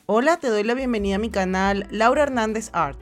Hola, te doy la bienvenida a mi canal Laura Hernández Art.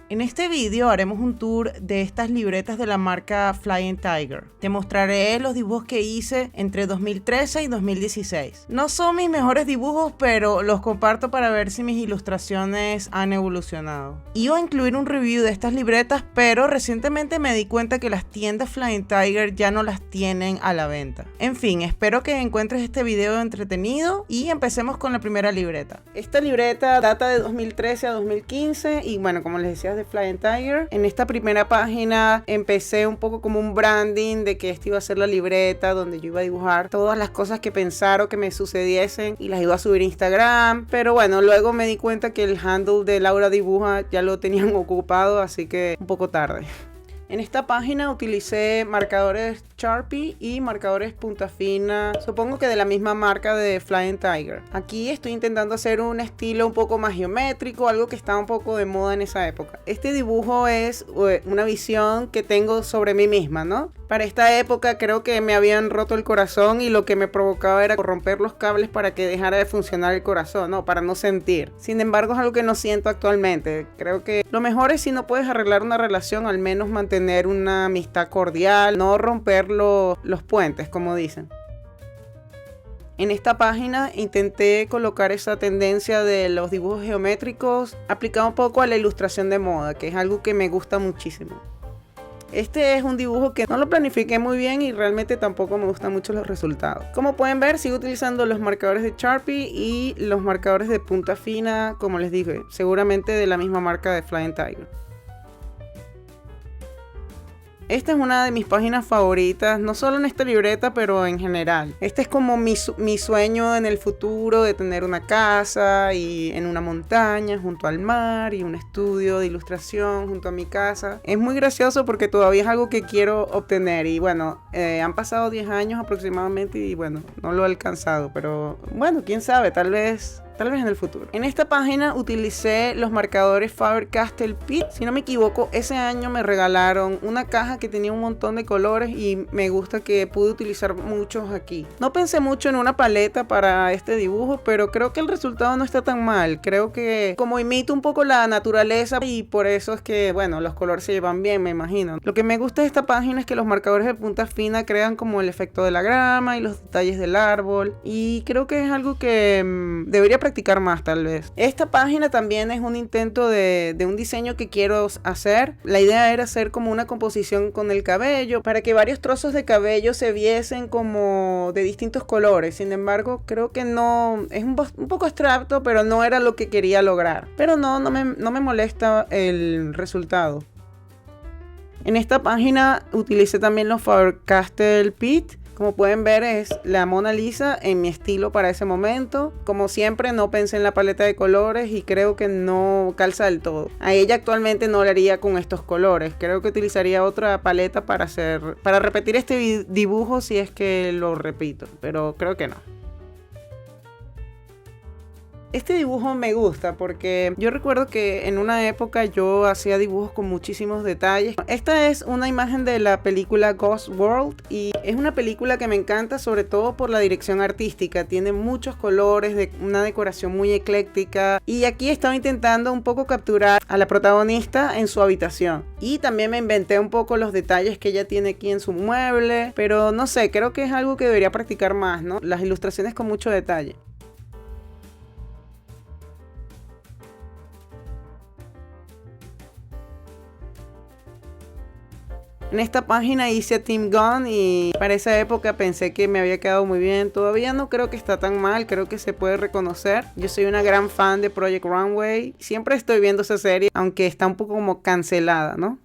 En este vídeo haremos un tour de estas libretas de la marca Flying Tiger. Te mostraré los dibujos que hice entre 2013 y 2016. No son mis mejores dibujos, pero los comparto para ver si mis ilustraciones han evolucionado. Iba a incluir un review de estas libretas, pero recientemente me di cuenta que las tiendas Flying Tiger ya no las tienen a la venta. En fin, espero que encuentres este video entretenido y empecemos con la primera libreta. Esta libreta data de 2013 a 2015 y bueno, como les decía, de Flying Tiger. En esta primera página empecé un poco como un branding de que esta iba a ser la libreta donde yo iba a dibujar todas las cosas que pensara o que me sucediesen y las iba a subir a Instagram, pero bueno, luego me di cuenta que el handle de Laura Dibuja ya lo tenían ocupado, así que un poco tarde. En esta página utilicé marcadores Sharpie y marcadores punta fina, supongo que de la misma marca de Flying Tiger. Aquí estoy intentando hacer un estilo un poco más geométrico, algo que estaba un poco de moda en esa época. Este dibujo es una visión que tengo sobre mí misma, ¿no? Para esta época creo que me habían roto el corazón y lo que me provocaba era romper los cables para que dejara de funcionar el corazón, ¿no? Para no sentir. Sin embargo, es algo que no siento actualmente. Creo que lo mejor es, si no puedes arreglar una relación, al menos mantener una amistad cordial, no romper los puentes, como dicen. En esta página intenté colocar esa tendencia de los dibujos geométricos aplicado un poco a la ilustración de moda, que es algo que me gusta muchísimo. Este es un dibujo que no lo planifiqué muy bien y realmente tampoco me gustan mucho los resultados. Como pueden ver, sigo utilizando los marcadores de Sharpie y los marcadores de punta fina, como les dije, seguramente de la misma marca de Flying Tiger. Esta es una de mis páginas favoritas, no solo en esta libreta, pero en general. Este es como mi sueño en el futuro de tener una casa y en una montaña junto al mar y un estudio de ilustración junto a mi casa. Es muy gracioso porque todavía es algo que quiero obtener y bueno, han pasado 10 años aproximadamente y bueno, no lo he alcanzado, pero bueno, quién sabe, tal vez en el futuro. En esta página utilicé los marcadores Faber-Castell Pitt. Si no me equivoco, ese año me regalaron una caja que tenía un montón de colores y me gusta que pude utilizar muchos aquí. No pensé mucho en una paleta para este dibujo, pero creo que el resultado no está tan mal. Creo que como imito un poco la naturaleza y por eso es que, bueno, los colores se llevan bien, me imagino. Lo que me gusta de esta página es que los marcadores de punta fina crean como el efecto de la grama y los detalles del árbol y creo que es algo que debería practicar más, tal vez. Esta página también es un intento de un diseño que quiero hacer. La idea era hacer como una composición con el cabello para que varios trozos de cabello se viesen como de distintos colores. Sin embargo, creo que no es un poco abstracto, pero no era lo que quería lograr. Pero no me molesta el resultado. En esta página utilicé también los Faber-Castell Pitt. Como pueden ver, es la Mona Lisa en mi estilo para ese momento. Como siempre, no pensé en la paleta de colores y creo que no calza del todo. A ella actualmente no la haría con estos colores. Creo que utilizaría otra paleta para repetir este dibujo si es que lo repito, pero creo que no. Este dibujo me gusta porque yo recuerdo que en una época yo hacía dibujos con muchísimos detalles. Esta es una imagen de la película Ghost World y es una película que me encanta sobre todo por la dirección artística. Tiene muchos colores, una decoración muy ecléctica y aquí estaba intentando un poco capturar a la protagonista en su habitación. Y también me inventé un poco los detalles que ella tiene aquí en su mueble, pero no sé, creo que es algo que debería practicar más, ¿no? Las ilustraciones con mucho detalle. En esta página hice a Tim Gunn y para esa época pensé que me había quedado muy bien. Todavía no creo que está tan mal, creo que se puede reconocer. Yo soy una gran fan de Project Runway. Siempre estoy viendo esa serie, aunque está un poco como cancelada, ¿no?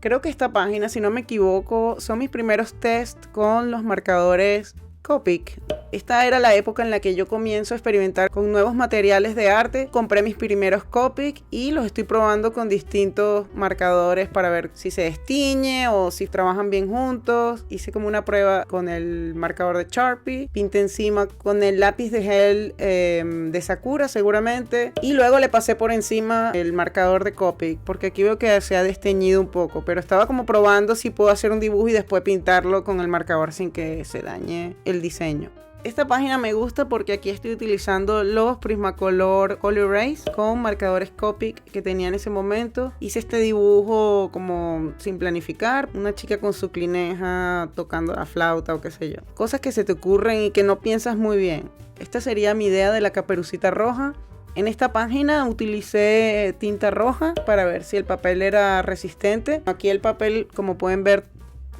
Creo que esta página, si no me equivoco, son mis primeros tests con los marcadores Copic. Esta era la época en la que yo comienzo a experimentar con nuevos materiales de arte. Compré mis primeros Copic y los estoy probando con distintos marcadores para ver si se destiñe o si trabajan bien juntos. Hice como una prueba con el marcador de Sharpie, pinté encima con el lápiz de gel de Sakura seguramente, y luego le pasé por encima el marcador de Copic porque aquí veo que se ha desteñido un poco, pero estaba como probando si puedo hacer un dibujo y después pintarlo con el marcador sin que se dañe el diseño. Esta página me gusta porque aquí estoy utilizando los Prismacolor Color Erase con marcadores Copic que tenía en ese momento. Hice este dibujo como sin planificar, una chica con su clineja tocando la flauta o qué sé yo. Cosas que se te ocurren y que no piensas muy bien. Esta sería mi idea de la Caperucita Roja. En esta página utilicé tinta roja para ver si el papel era resistente. Aquí el papel, como pueden ver,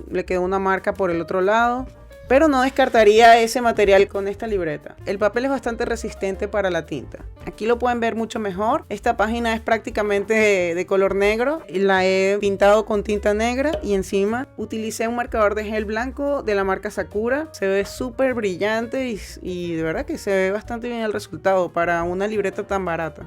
le quedó una marca por el otro lado. Pero no descartaría ese material con esta libreta. El papel es bastante resistente para la tinta. Aquí lo pueden ver mucho mejor. Esta página es prácticamente de color negro. La he pintado con tinta negra y encima utilicé un marcador de gel blanco de la marca Sakura. Se ve súper brillante y de verdad que se ve bastante bien el resultado para una libreta tan barata.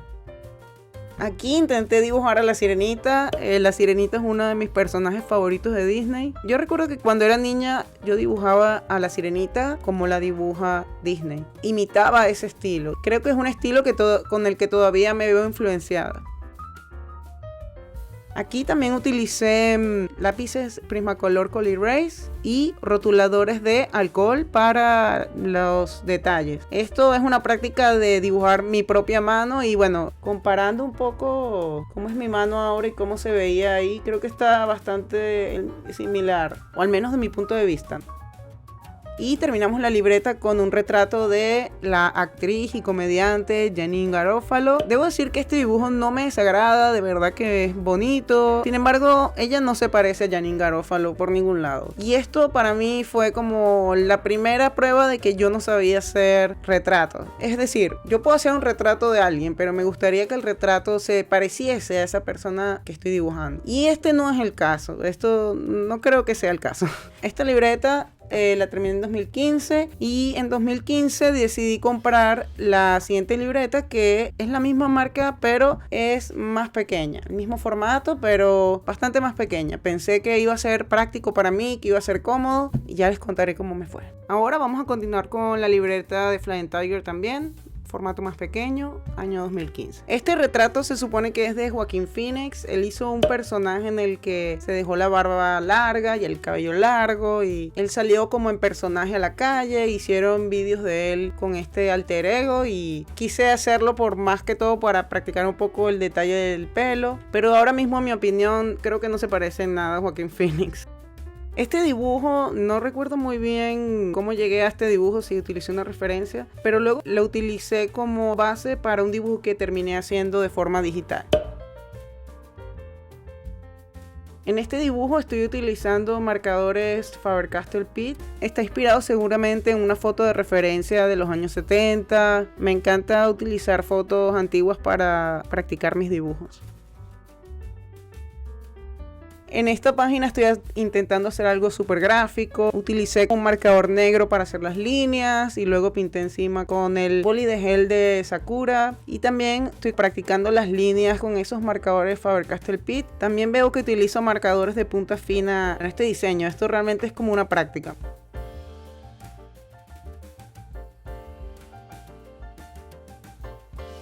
Aquí intenté dibujar a la Sirenita. La Sirenita es uno de mis personajes favoritos de Disney. Yo recuerdo que cuando era niña yo dibujaba a la Sirenita como la dibuja Disney. Imitaba ese estilo. Creo que es un estilo con el que todavía me veo influenciada. Aquí también utilicé lápices Prismacolor Color Erase y rotuladores de alcohol para los detalles. Esto es una práctica de dibujar mi propia mano y bueno, comparando un poco cómo es mi mano ahora y cómo se veía ahí, creo que está bastante similar, o al menos de mi punto de vista. Y terminamos la libreta con un retrato de la actriz y comediante Janeane Garofalo. Debo decir que este dibujo no me desagrada, de verdad que es bonito. Sin embargo, ella no se parece a Janeane Garofalo por ningún lado. Y esto para mí fue como la primera prueba de que yo no sabía hacer retratos. Es decir, yo puedo hacer un retrato de alguien, pero me gustaría que el retrato se pareciese a esa persona que estoy dibujando. Y este no es el caso. Esto no creo que sea el caso. Esta libreta la terminé en 2015 y en 2015 decidí comprar la siguiente libreta que es la misma marca pero es más pequeña, el mismo formato pero bastante más pequeña. Pensé que iba a ser práctico para mí, que iba a ser cómodo y ya les contaré cómo me fue. Ahora vamos a continuar con la libreta de Flying Tiger también. Formato más pequeño, año 2015. Este retrato se supone que es de Joaquín Phoenix. Él hizo un personaje en el que se dejó la barba larga y el cabello largo y él salió como en personaje a la calle. Hicieron vídeos de él con este alter ego y quise hacerlo por más que todo para practicar un poco el detalle del pelo, pero ahora mismo en mi opinión creo que no se parece en nada a Joaquín Phoenix. Este dibujo, no recuerdo muy bien cómo llegué a este dibujo, si utilicé una referencia, pero luego lo utilicé como base para un dibujo que terminé haciendo de forma digital. En este dibujo estoy utilizando marcadores Faber-Castell Pitt. Está inspirado seguramente en una foto de referencia de los años 70. Me encanta utilizar fotos antiguas para practicar mis dibujos. En esta página estoy intentando hacer algo súper gráfico. Utilicé un marcador negro para hacer las líneas y luego pinté encima con el boli de gel de Sakura. Y también estoy practicando las líneas con esos marcadores Faber-Castell Pitt. También veo que utilizo marcadores de punta fina en este diseño. Esto realmente es como una práctica.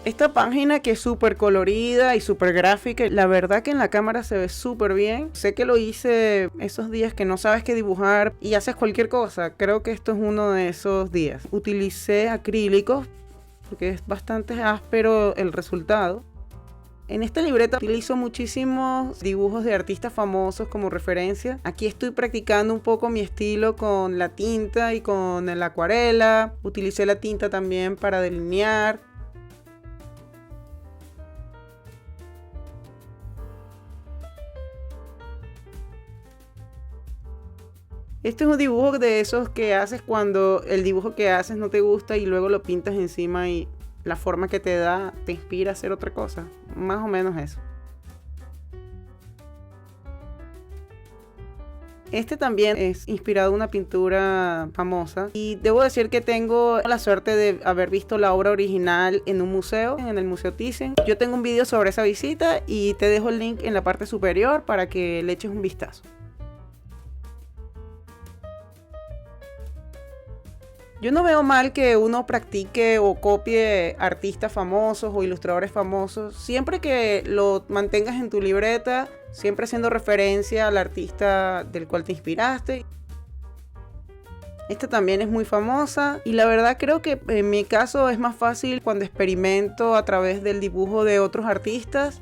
Esta página que es súper colorida y súper gráfica, la verdad que en la cámara se ve súper bien. Sé que lo hice esos días que no sabes qué dibujar y haces cualquier cosa. Creo que esto es uno de esos días. Utilicé acrílicos porque es bastante áspero el resultado. En esta libreta utilizo muchísimos dibujos de artistas famosos como referencia. Aquí estoy practicando un poco mi estilo con la tinta y con la acuarela. Utilicé la tinta también para delinear. Este es un dibujo de esos que haces cuando el dibujo que haces no te gusta y luego lo pintas encima y la forma que te da te inspira a hacer otra cosa. Más o menos eso. Este también es inspirado en una pintura famosa y debo decir que tengo la suerte de haber visto la obra original en un museo, en el Museo Thyssen. Yo tengo un video sobre esa visita y te dejo el link en la parte superior para que le eches un vistazo. Yo no veo mal que uno practique o copie artistas famosos o ilustradores famosos, siempre que lo mantengas en tu libreta, siempre haciendo referencia al artista del cual te inspiraste. Esta también es muy famosa y la verdad creo que en mi caso es más fácil cuando experimento a través del dibujo de otros artistas.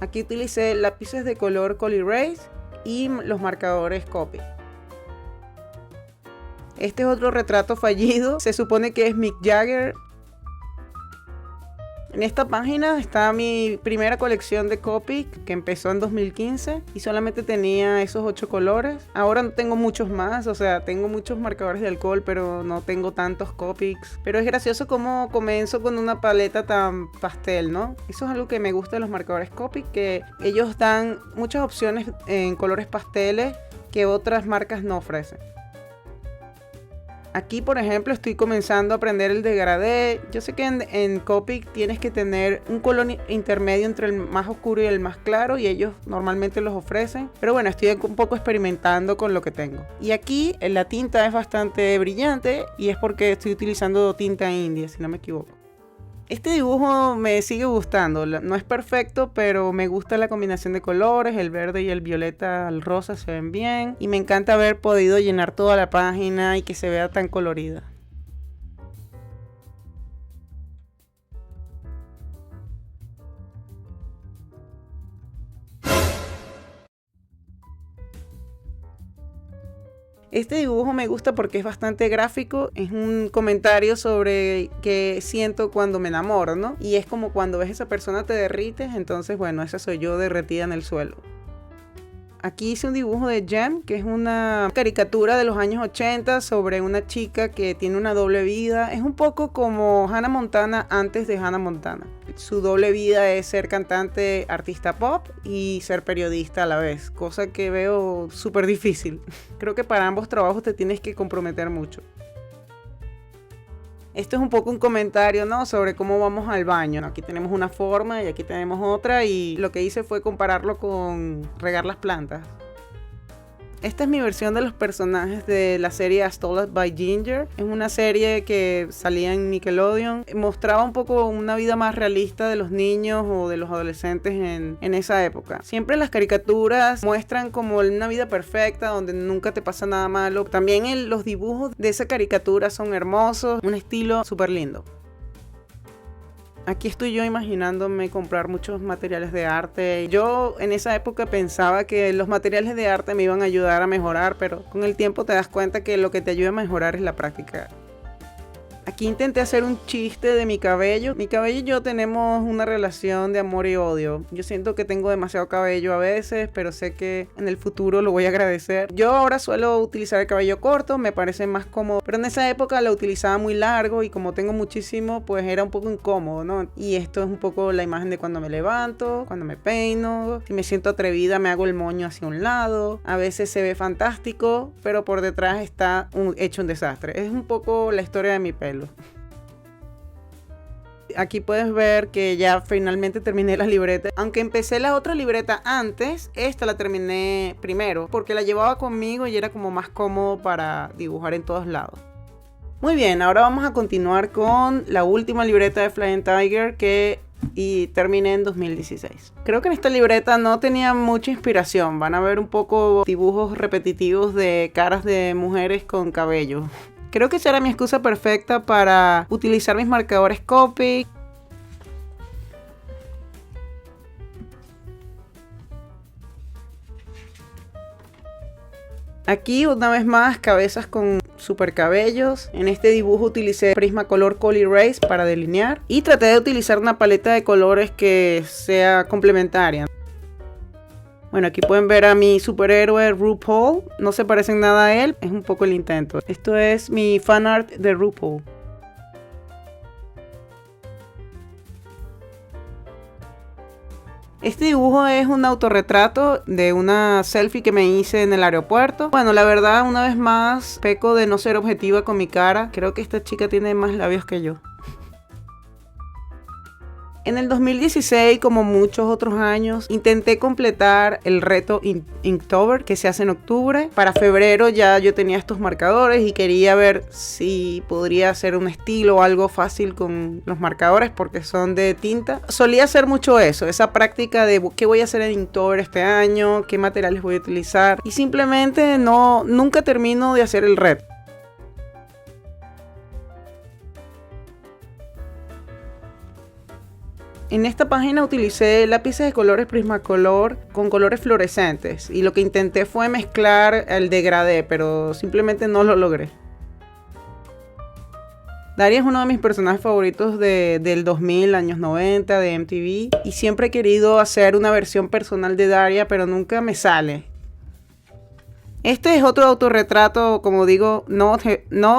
Aquí utilicé lápices de color Col Erase y los marcadores Copic. Este es otro retrato fallido, se supone que es Mick Jagger. En esta página está mi primera colección de Copic que empezó en 2015 y solamente tenía esos 8 colores. Ahora no tengo muchos más, o sea, tengo muchos marcadores de alcohol, pero no tengo tantos Copics. Pero es gracioso cómo comienzo con una paleta tan pastel, ¿no? Eso es algo que me gusta de los marcadores Copic, que ellos dan muchas opciones en colores pasteles que otras marcas no ofrecen. Aquí, por ejemplo, estoy comenzando a aprender el degradé. Yo sé que en Copic tienes que tener un color intermedio entre el más oscuro y el más claro y ellos normalmente los ofrecen. Pero bueno, estoy un poco experimentando con lo que tengo. Y aquí la tinta es bastante brillante y es porque estoy utilizando tinta india, si no me equivoco. Este dibujo me sigue gustando, no es perfecto, pero me gusta la combinación de colores, el verde y el violeta al rosa se ven bien y me encanta haber podido llenar toda la página y que se vea tan colorida. Este dibujo me gusta porque es bastante gráfico, es un comentario sobre qué siento cuando me enamoro, ¿no? Y es como cuando ves a esa persona te derrites, entonces bueno, esa soy yo derretida en el suelo. Aquí hice un dibujo de Jem, que es una caricatura de los años 80 sobre una chica que tiene una doble vida. Es un poco como Hannah Montana antes de Hannah Montana. Su doble vida es ser cantante, artista pop y ser periodista a la vez, cosa que veo súper difícil. Creo que para ambos trabajos te tienes que comprometer mucho. Esto es un poco un comentario, ¿no?, sobre cómo vamos al baño. Aquí tenemos una forma y aquí tenemos otra y lo que hice fue compararlo con regar las plantas. Esta es mi versión de los personajes de la serie Stolen by Ginger. Es una serie que salía en Nickelodeon. Mostraba un poco una vida más realista de los niños o de los adolescentes en esa época. Siempre las caricaturas muestran como una vida perfecta donde nunca te pasa nada malo. También los dibujos de esa caricatura son hermosos, un estilo súper lindo. Aquí estoy yo imaginándome comprar muchos materiales de arte. Yo en esa época pensaba que los materiales de arte me iban a ayudar a mejorar, pero con el tiempo te das cuenta que lo que te ayuda a mejorar es la práctica. Aquí intenté hacer un chiste de mi cabello. Mi cabello y yo tenemos una relación de amor y odio. Yo siento que tengo demasiado cabello a veces, pero sé que en el futuro lo voy a agradecer. Yo ahora suelo utilizar el cabello corto, me parece más cómodo, pero en esa época lo utilizaba muy largo y como tengo muchísimo, pues era un poco incómodo, ¿no? Y esto es un poco la imagen de cuando me levanto, cuando me peino. Si me siento atrevida, me hago el moño hacia un lado. A veces se ve fantástico, pero por detrás está hecho un desastre. Es un poco la historia de mi pelo. Aquí puedes ver que ya finalmente terminé las libretas. Aunque empecé la otra libreta antes, esta la terminé primero porque la llevaba conmigo y era como más cómodo para dibujar en todos lados. Muy bien, ahora vamos a continuar con la última libreta de Flying Tiger y terminé en 2016. Creo que en esta libreta no tenía mucha inspiración. Van a ver un poco dibujos repetitivos de caras de mujeres con cabello. Creo que esa era mi excusa perfecta para utilizar mis marcadores Copic. Aquí una vez más cabezas con super cabellos. En este dibujo utilicé Prismacolor Col Erase para delinear y traté de utilizar una paleta de colores que sea complementaria. Bueno, aquí pueden ver a mi superhéroe RuPaul. No se parecen nada a él, es un poco el intento. Esto es mi fanart de RuPaul. Este dibujo es un autorretrato de una selfie que me hice en el aeropuerto. Bueno, la verdad, una vez más, peco de no ser objetiva con mi cara. Creo que esta chica tiene más labios que yo. En el 2016, como muchos otros años, intenté completar el reto Inktober que se hace en octubre. Para febrero ya yo tenía estos marcadores y quería ver si podría hacer un estilo o algo fácil con los marcadores porque son de tinta. Solía hacer mucho eso, esa práctica de qué voy a hacer en Inktober este año, qué materiales voy a utilizar y simplemente nunca termino de hacer el reto. En esta página utilicé lápices de colores Prismacolor con colores fluorescentes y lo que intenté fue mezclar el degradé, pero simplemente no lo logré. Daria es uno de mis personajes favoritos del 2000, años 90, de MTV y siempre he querido hacer una versión personal de Daria, pero nunca me sale. Este es otro autorretrato, como digo, no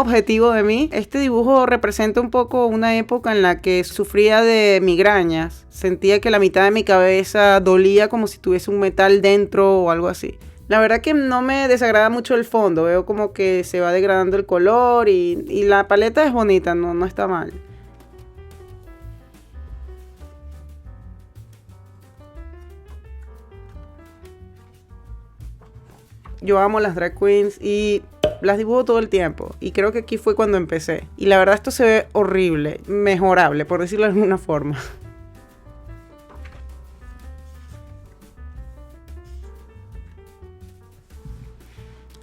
objetivo de mí. Este dibujo representa un poco una época en la que sufría de migrañas. Sentía que la mitad de mi cabeza dolía como si tuviese un metal dentro o algo así. La verdad que no me desagrada mucho el fondo. Veo como que se va degradando el color y la paleta es bonita, no está mal. Yo amo las drag queens y las dibujo todo el tiempo. Y creo que aquí fue cuando empecé. Y la verdad esto se ve horrible, mejorable, por decirlo de alguna forma.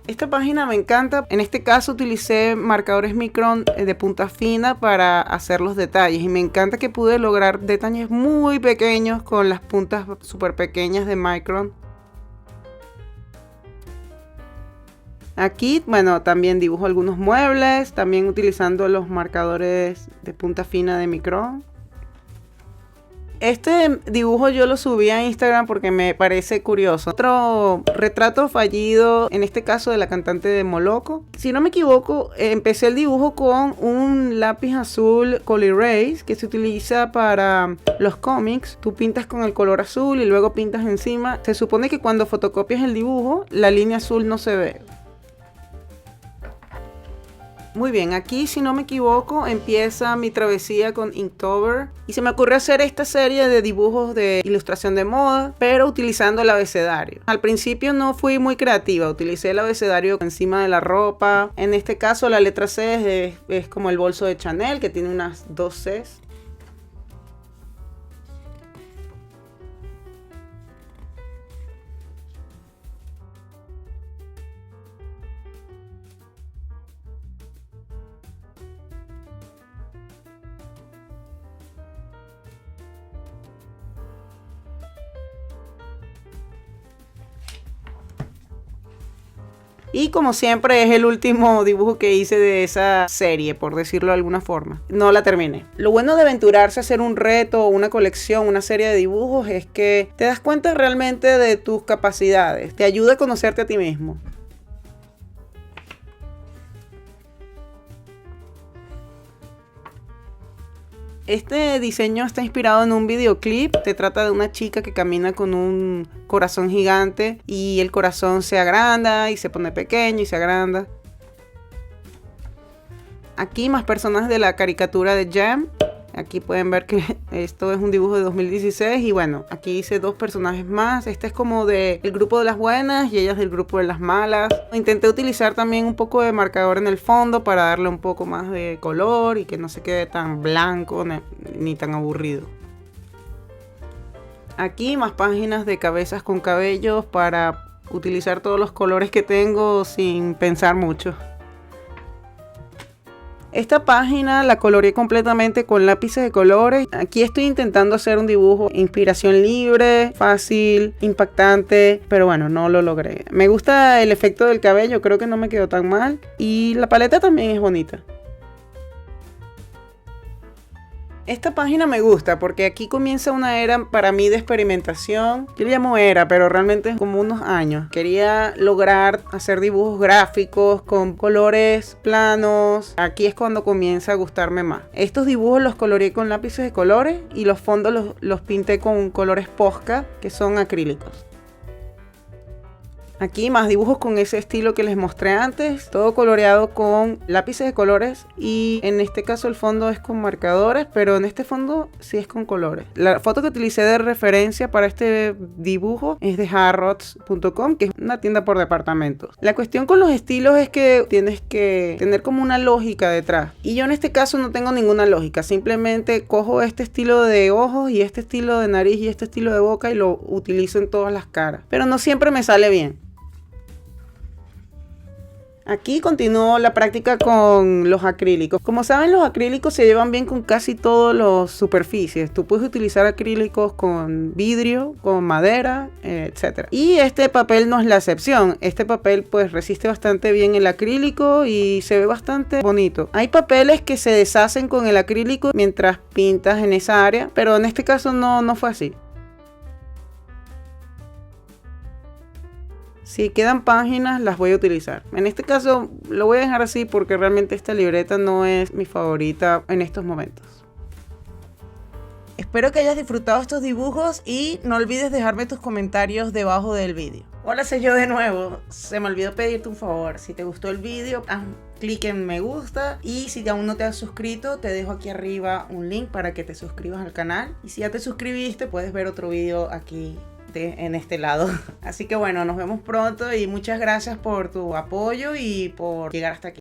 Esta página me encanta. En este caso utilicé marcadores Micron de punta fina para hacer los detalles. Y me encanta que pude lograr detalles muy pequeños con las puntas súper pequeñas de Micron. Aquí, bueno, también dibujo algunos muebles, también utilizando los marcadores de punta fina de Micron. Este dibujo yo lo subí a Instagram porque me parece curioso. Otro retrato fallido, en este caso de la cantante de Moloko. Si no me equivoco, empecé el dibujo con un lápiz azul Color Erase que se utiliza para los cómics. Tú pintas con el color azul y luego pintas encima. Se supone que cuando fotocopias el dibujo, la línea azul no se ve. Muy bien, aquí si no me equivoco empieza mi travesía con Inktober y se me ocurrió hacer esta serie de dibujos de ilustración de moda, pero utilizando el abecedario. Al principio no fui muy creativa, utilicé el abecedario encima de la ropa. En este caso la letra C es como el bolso de Chanel que tiene unas 2 Cs. Y como siempre es el último dibujo que hice de esa serie, por decirlo de alguna forma. No la terminé. Lo bueno de aventurarse a hacer un reto, una colección, una serie de dibujos es que te das cuenta realmente de tus capacidades. Te ayuda a conocerte a ti mismo. Este diseño está inspirado en un videoclip. Se trata de una chica que camina con un corazón gigante y el corazón se agranda y se pone pequeño y se agranda. Aquí más personas de la caricatura de Jam. Aquí pueden ver que esto es un dibujo de 2016 y bueno, aquí hice 2 personajes más. Este es como del grupo de las buenas y ella es del grupo de las malas. Intenté utilizar también un poco de marcador en el fondo para darle un poco más de color y que no se quede tan blanco ni tan aburrido. Aquí más páginas de cabezas con cabellos para utilizar todos los colores que tengo sin pensar mucho. Esta página la coloreé completamente con lápices de colores. Aquí estoy intentando hacer un dibujo inspiración libre, fácil, impactante, pero bueno, no lo logré. Me gusta el efecto del cabello, creo que no me quedó tan mal. Y la paleta también es bonita. Esta página me gusta porque aquí comienza una era para mí de experimentación. Yo le llamo era, pero realmente es como unos años. Quería lograr hacer dibujos gráficos con colores planos. Aquí es cuando comienza a gustarme más. Estos dibujos los coloreé con lápices de colores y los fondos los pinté con colores Posca, que son acrílicos. Aquí más dibujos con ese estilo que les mostré antes, todo coloreado con lápices de colores, y en este caso el fondo es con marcadores, pero en este fondo sí es con colores. La foto que utilicé de referencia para este dibujo es de harrods.com, que es una tienda por departamentos. La cuestión con los estilos es que tienes que tener como una lógica detrás, y yo en este caso no tengo ninguna lógica, simplemente cojo este estilo de ojos y este estilo de nariz y este estilo de boca y lo utilizo en todas las caras, pero no siempre me sale bien. Aquí continúo la práctica con los acrílicos. Como saben, los acrílicos se llevan bien con casi todas las superficies. Tú puedes utilizar acrílicos con vidrio, con madera, etc. Y este papel no es la excepción. Este papel pues resiste bastante bien el acrílico y se ve bastante bonito. Hay papeles que se deshacen con el acrílico mientras pintas en esa área, pero en este caso no fue así. Si quedan páginas, las voy a utilizar. En este caso lo voy a dejar así porque realmente esta libreta no es mi favorita en estos momentos. Espero que hayas disfrutado estos dibujos y no olvides dejarme tus comentarios debajo del vídeo. Hola, soy yo de nuevo. Se me olvidó pedirte un favor. Si te gustó el vídeo, haz clic en me gusta, y si aún no te has suscrito, te dejo aquí arriba un link para que te suscribas al canal. Y si ya te suscribiste, puedes ver otro vídeo aquí en este lado. Así que bueno, nos vemos pronto y muchas gracias por tu apoyo y por llegar hasta aquí.